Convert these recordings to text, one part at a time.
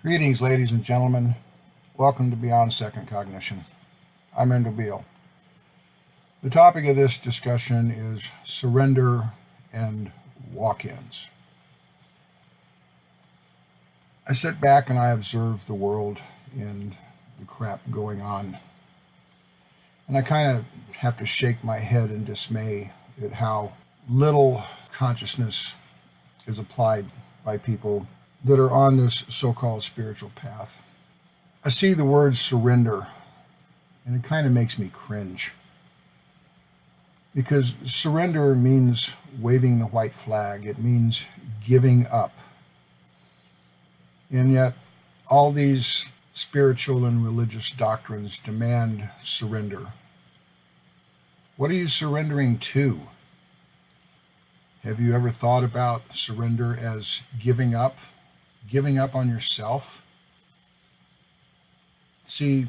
Greetings, ladies and gentlemen. Welcome to Beyond Second Cognition. I'm Beall. The topic of this discussion is surrender and walk-ins. I sit back and I observe the world and the crap going on. And I kind of have to shake my head in dismay at how little consciousness is applied by people that are on this so-called spiritual path. I see the word surrender, and it kind of makes me cringe. Because surrender means waving the white flag. It means giving up. And yet, all these spiritual and religious doctrines demand surrender. What are you surrendering to? Have you ever thought about surrender as giving up? Giving up on yourself? See,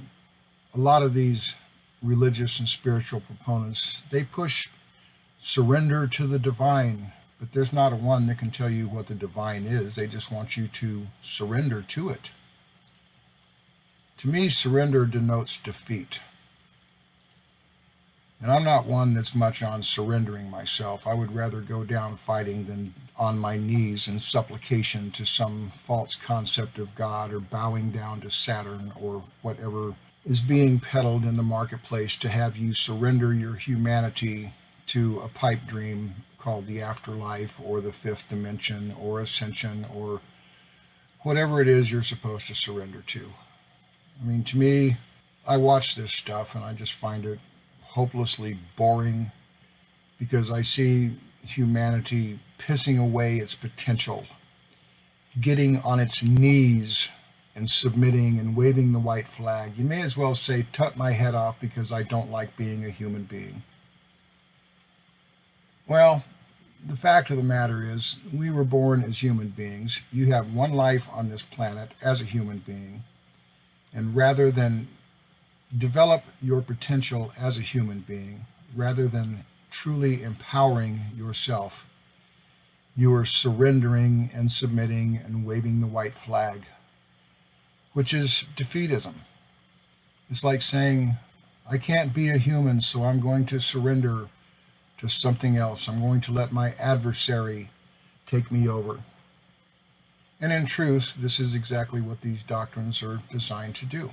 a lot of these religious and spiritual proponents, they push surrender to the divine, but there's not a one that can tell you what the divine is. They just want you to surrender to it. To me, surrender denotes defeat. And I'm not one that's much on surrendering myself. I would rather go down fighting than on my knees in supplication to some false concept of God, or bowing down to Saturn, or whatever is being peddled in the marketplace to have you surrender your humanity to a pipe dream called the afterlife, or the fifth dimension, or ascension, or whatever it is you're supposed to surrender to. I mean, to me, I watch this stuff and I just find it hopelessly boring, because I see humanity pissing away its potential, getting on its knees and submitting and waving the white flag. You may as well say, "Tut my head off because I don't like being a human being." Well, the fact of the matter is, we were born as human beings. You have one life on this planet as a human being, and rather than develop your potential as a human being, rather than truly empowering yourself, you are surrendering and submitting and waving the white flag, which is defeatism. It's like saying, I can't be a human, so I'm going to surrender to something else. I'm going to let my adversary take me over. And in truth, this is exactly what these doctrines are designed to do.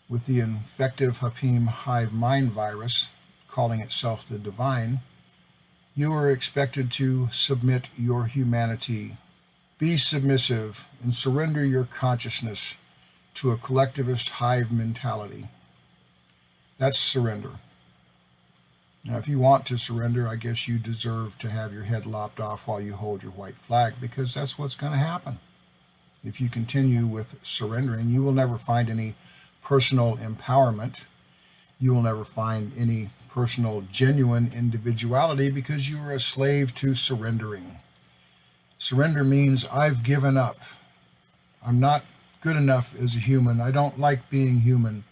With the infective Hapim hive mind virus, calling itself the divine, you are expected to submit your humanity, be submissive, and surrender your consciousness to a collectivist hive mentality. That's surrender. Now, if you want to surrender, I guess you deserve to have your head lopped off while you hold your white flag, because that's what's going to happen. If you continue with surrendering, you will never find any personal empowerment. You will never find any personal, genuine individuality, because you are a slave to surrendering. Surrender means I've given up. I'm not good enough as a human. I don't like being human.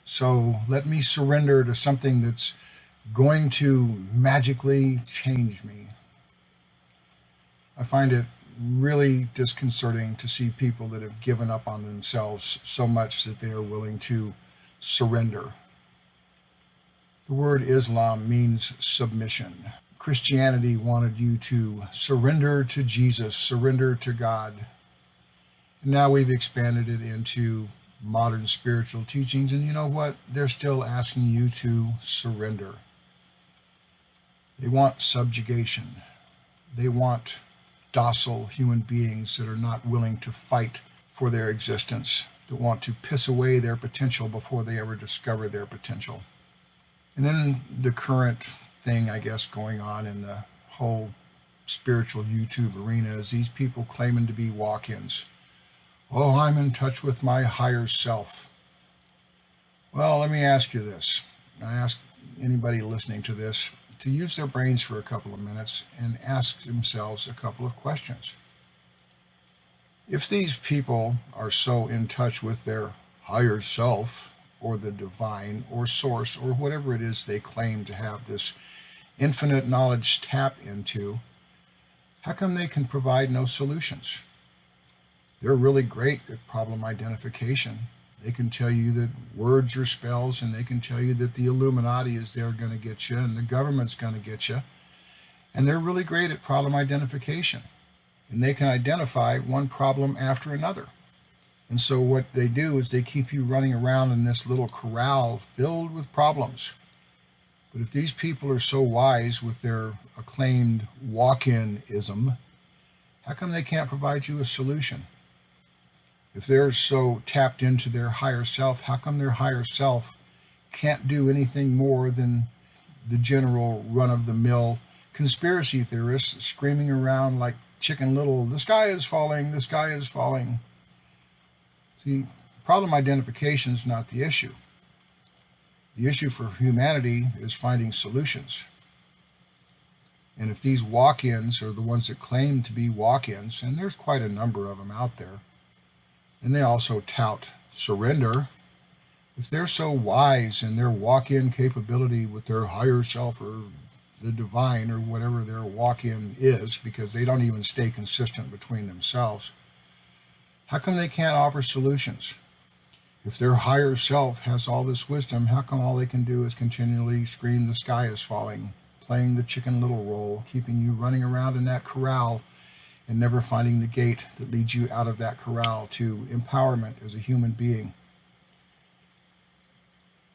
So let me surrender to something that's going to magically change me. I find it really disconcerting to see people that have given up on themselves so much that they are willing to surrender. The word Islam means submission. Christianity wanted you to surrender to Jesus, surrender to God. And now we've expanded it into modern spiritual teachings, and you know what? They're still asking you to surrender. They want subjugation. They want docile human beings that are not willing to fight for their existence, that want to piss away their potential before they ever discover their potential. And then the current thing, I guess, going on in the whole spiritual YouTube arena is these people claiming to be walk-ins. Oh, I'm in touch with my higher self. Well, let me ask you this. I ask anybody listening to this to use their brains for a couple of minutes and ask themselves a couple of questions. If these people are so in touch with their higher self, or the divine, or source, or whatever it is they claim to have this infinite knowledge tap into, how come they can provide no solutions? They're really great at problem identification. They can tell you that words are spells, and they can tell you that the Illuminati is there going to get you and the government's going to get you. And they're really great at problem identification. And they can identify one problem after another. And so what they do is they keep you running around in this little corral filled with problems. But if these people are so wise with their acclaimed walk-in-ism, how come they can't provide you a solution? If they're so tapped into their higher self, how come their higher self can't do anything more than the general run-of-the-mill conspiracy theorists screaming around like Chicken Little, the sky is falling, the sky is falling? See, problem identification is not the issue. The issue for humanity is finding solutions. And if these walk-ins are the ones that claim to be walk-ins, and there's quite a number of them out there, and they also tout surrender, if they're so wise in their walk-in capability with their higher self or the divine or whatever their walk-in is, because they don't even stay consistent between themselves, how come they can't offer solutions? If their higher self has all this wisdom, how come all they can do is continually scream the sky is falling, playing the Chicken Little role, keeping you running around in that corral and never finding the gate that leads you out of that corral to empowerment as a human being?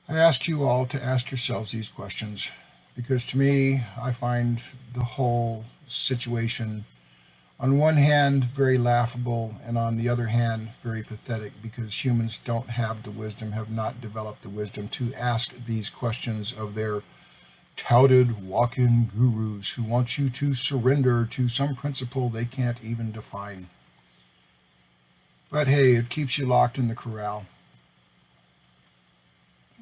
I ask you all to ask yourselves these questions, because to me, I find the whole situation on one hand very laughable, and on the other hand very pathetic, because humans don't have the wisdom, have not developed the wisdom to ask these questions of their touted walk-in gurus who want you to surrender to some principle they can't even define. But hey, it keeps you locked in the corral.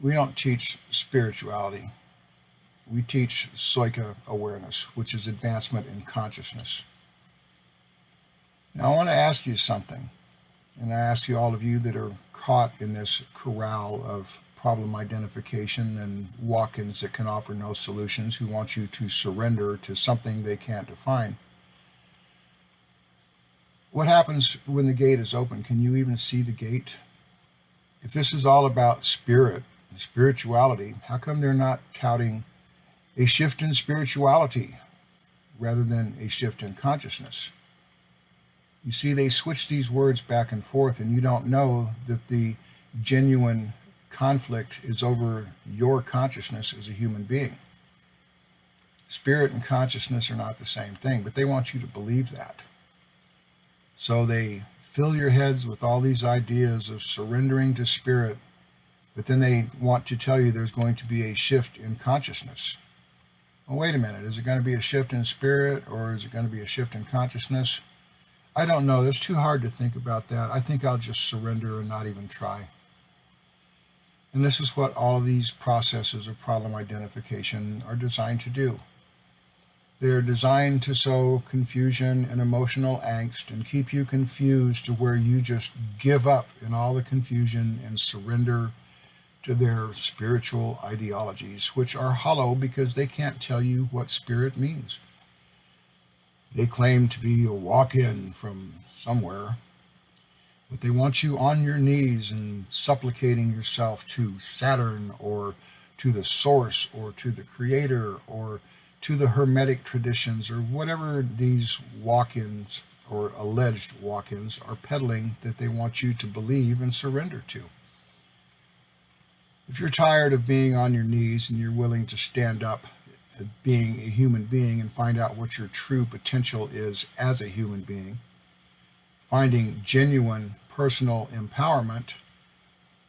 We don't teach spirituality. We teach PSOYCA awareness, which is advancement in consciousness. Now I want to ask you something, and I ask you, all of you that are caught in this corral of problem identification and walk-ins that can offer no solutions, who want you to surrender to something they can't define. What happens when the gate is open? Can you even see the gate? If this is all about spirit, spirituality, how come they're not touting a shift in spirituality rather than a shift in consciousness? You see, they switch these words back and forth, and you don't know that the genuine conflict is over your consciousness as a human being. Spirit and consciousness are not the same thing, but they want you to believe that. So they fill your heads with all these ideas of surrendering to spirit, but then they want to tell you there's going to be a shift in consciousness. Well, wait a minute, is it going to be a shift in spirit, or is it going to be a shift in consciousness? I don't know. It's too hard to think about that. I think I'll just surrender and not even try. And this is what all of these processes of problem identification are designed to do. They're designed to sow confusion and emotional angst and keep you confused to where you just give up in all the confusion and surrender to their spiritual ideologies, which are hollow because they can't tell you what spirit means. They claim to be a walk-in from somewhere, but they want you on your knees and supplicating yourself to Saturn or to the source or to the creator or to the Hermetic traditions or whatever these walk-ins or alleged walk-ins are peddling that they want you to believe and surrender to. If you're tired of being on your knees and you're willing to stand up as being a human being and find out what your true potential is as a human being, finding genuine personal empowerment,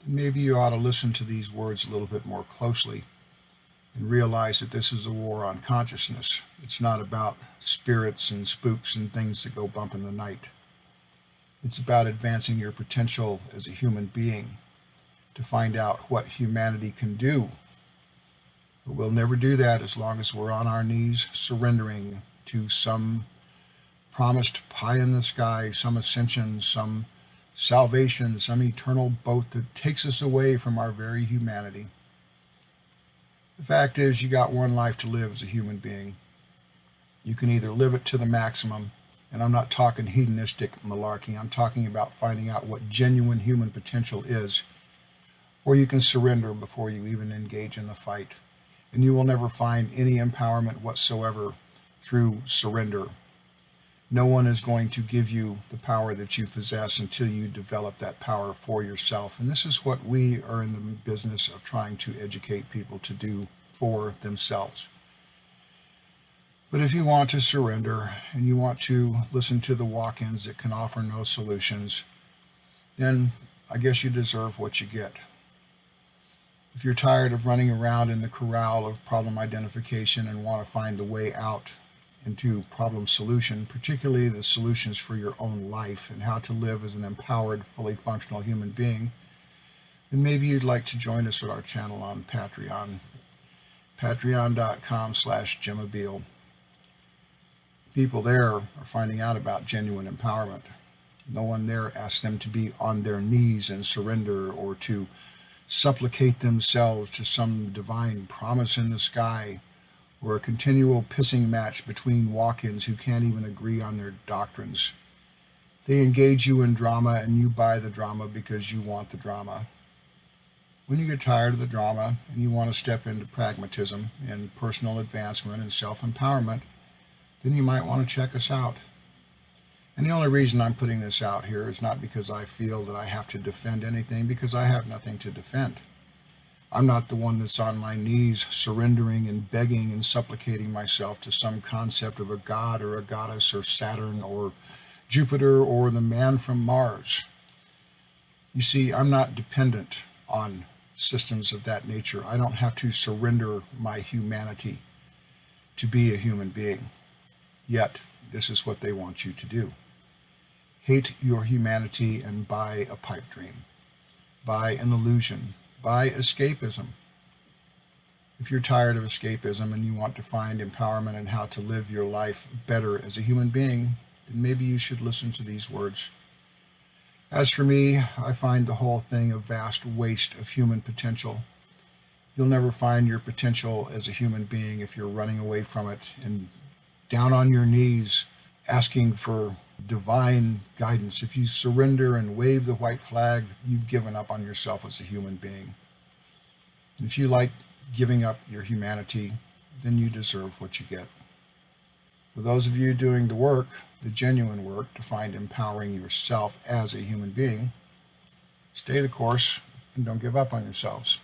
then maybe you ought to listen to these words a little bit more closely and realize that this is a war on consciousness. It's not about spirits and spooks and things that go bump in the night. It's about advancing your potential as a human being to find out what humanity can do. But we'll never do that as long as we're on our knees surrendering to some promised pie in the sky, some ascension, some salvation, some eternal boat that takes us away from our very humanity. The fact is, you got one life to live as a human being. You can either live it to the maximum And I'm not talking hedonistic malarkey. I'm talking about finding out what genuine human potential is. Or you can surrender before you even engage in the fight. And you will never find any empowerment whatsoever through surrender. No one is going to give you the power that you possess until you develop that power for yourself. And this is what we are in the business of trying to educate people to do for themselves. But if you want to surrender and you want to listen to the walk-ins that can offer no solutions, then I guess you deserve what you get. If you're tired of running around in the corral of problem identification and want to find the way out into problem solution, particularly the solutions for your own life and how to live as an empowered, fully functional human being, then maybe you'd like to join us at our channel on Patreon, patreon.com/Gemma Beall. People there are finding out about genuine empowerment. No one there asks them to be on their knees and surrender or to supplicate themselves to some divine promise in the sky, or a continual pissing match between walk-ins who can't even agree on their doctrines. They engage you in drama and you buy the drama because you want the drama. When you get tired of the drama and you want to step into pragmatism and personal advancement and self-empowerment, then you might want to check us out. And the only reason I'm putting this out here is not because I feel that I have to defend anything, because I have nothing to defend. I'm not the one that's on my knees surrendering and begging and supplicating myself to some concept of a god or a goddess or Saturn or Jupiter or the man from Mars. You see, I'm not dependent on systems of that nature. I don't have to surrender my humanity to be a human being. Yet, this is what they want you to do. Hate your humanity and buy a pipe dream. Buy an illusion. Buy escapism. If you're tired of escapism and you want to find empowerment in how to live your life better as a human being, then maybe you should listen to these words. As for me, I find the whole thing a vast waste of human potential. You'll never find your potential as a human being if you're running away from it and down on your knees asking for divine guidance. If you surrender and wave the white flag, you've given up on yourself as a human being. And if you like giving up your humanity, then you deserve what you get. For those of you doing the work, the genuine work, to find empowering yourself as a human being, stay the course and don't give up on yourselves.